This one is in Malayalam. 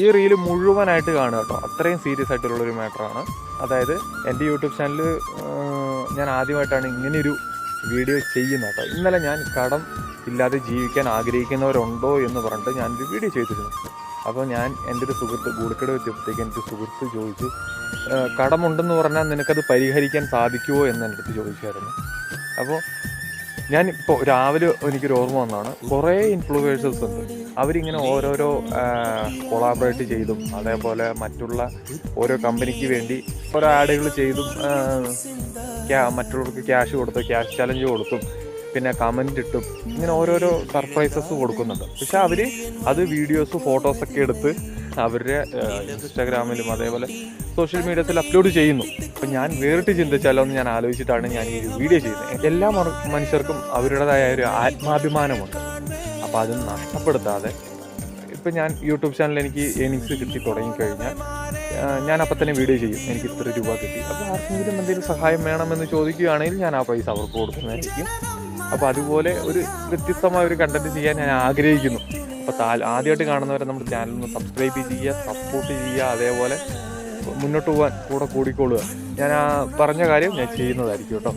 ഈ റീല് മുഴുവനായിട്ട് കാണുക കേട്ടോ. അത്രയും സീരിയസ് ആയിട്ടുള്ളൊരു മാറ്ററാണ്. അതായത് എൻ്റെ യൂട്യൂബ് ചാനൽ ഞാൻ ആദ്യമായിട്ടാണ് ഇങ്ങനെയൊരു വീഡിയോ ചെയ്യുന്നത് കേട്ടോ. ഇന്നലെ ഞാൻ കടം ഇല്ലാതെ ജീവിക്കാൻ ആഗ്രഹിക്കുന്നവരുണ്ടോ എന്ന് പറഞ്ഞിട്ട് ഞാനൊരു വീഡിയോ ചെയ്തിരുന്നു. അപ്പോൾ ഞാൻ എൻ്റെ ഒരു സുഹൃത്ത് ഗൂഡ്ക്കട എത്തിയപ്പോഴത്തേക്ക് എൻ്റെ സുഹൃത്ത് ചോദിച്ചു, കടമുണ്ടെന്ന് പറഞ്ഞാൽ നിനക്കത് പരിഹരിക്കാൻ സാധിക്കുമോ എന്ന് എൻ്റെ അടുത്ത് ചോദിച്ചായിരുന്നു. അപ്പോൾ ഞാനിപ്പോൾ രാവിലെ എനിക്കൊരു ഓർമ്മ വന്നതാണ്, കുറേ ഇൻഫ്ലുവേഴ്സേഴ്സ് ഉണ്ട്, അവരിങ്ങനെ ഓരോരോ കൊളാബറേറ്റ് ചെയ്തും അതേപോലെ മറ്റുള്ള ഓരോ കമ്പനിക്ക് വേണ്ടി ഓരോ ആഡുകൾ ചെയ്തും മറ്റുള്ളവർക്ക് ക്യാഷ് കൊടുത്തും ക്യാഷ് ചലഞ്ച് കൊടുത്തും പിന്നെ കമൻ്റ് ഇട്ടും ഇങ്ങനെ ഓരോരോ സർപ്രൈസസ് കൊടുക്കുന്നുണ്ട്. പക്ഷെ അവർ അത് വീഡിയോസ് ഫോട്ടോസൊക്കെ എടുത്ത് അവരുടെ ഇൻസ്റ്റാഗ്രാമിലും അതേപോലെ സോഷ്യൽ മീഡിയത്തിൽ അപ്ലോഡ് ചെയ്യുന്നു. അപ്പം ഞാൻ വേറിട്ട് ചിന്തിച്ചാലോ എന്ന് ഞാൻ ആലോചിച്ചിട്ടാണ് ഞാൻ ഈ വീഡിയോ ചെയ്യുന്നത്. എല്ലാ മനുഷ്യർക്കും അവരുടേതായ ഒരു ആത്മാഭിമാനമുണ്ട്. അപ്പോൾ അത് നഷ്ടപ്പെടുത്താതെ ഇപ്പം ഞാൻ യൂട്യൂബ് ചാനൽ എനിക്ക് ഏണിങ്സ് കിട്ടി തുടങ്ങിക്കഴിഞ്ഞാൽ ഞാൻ അപ്പം തന്നെ വീഡിയോ ചെയ്യും, എനിക്ക് ഇത്ര രൂപ കിട്ടി. അപ്പോൾ ആർക്കെങ്കിലും എന്തെങ്കിലും സഹായം വേണമെന്ന് ചോദിക്കുകയാണെങ്കിൽ ഞാൻ ആ പൈസ അവർക്ക് കൊടുക്കുന്നതായിരിക്കും. അപ്പോൾ അതുപോലെ ഒരു വ്യത്യസ്തമായ ഒരു കണ്ടൻറ്റ് ചെയ്യാൻ ഞാൻ ആഗ്രഹിക്കുന്നു. അപ്പോൾ ആദ്യമായിട്ട് കാണുന്നവരെ നമ്മുടെ ചാനലൊന്ന് സബ്സ്ക്രൈബ് ചെയ്യുക, സപ്പോർട്ട് ചെയ്യുക, അതേപോലെ മുന്നോട്ട് പോകാൻ കൂടെ കൂടിക്കൊള്ളുക. ഞാൻ ആ പറഞ്ഞ കാര്യം ഞാൻ ചെയ്യുന്നതായിരിക്കും കേട്ടോ.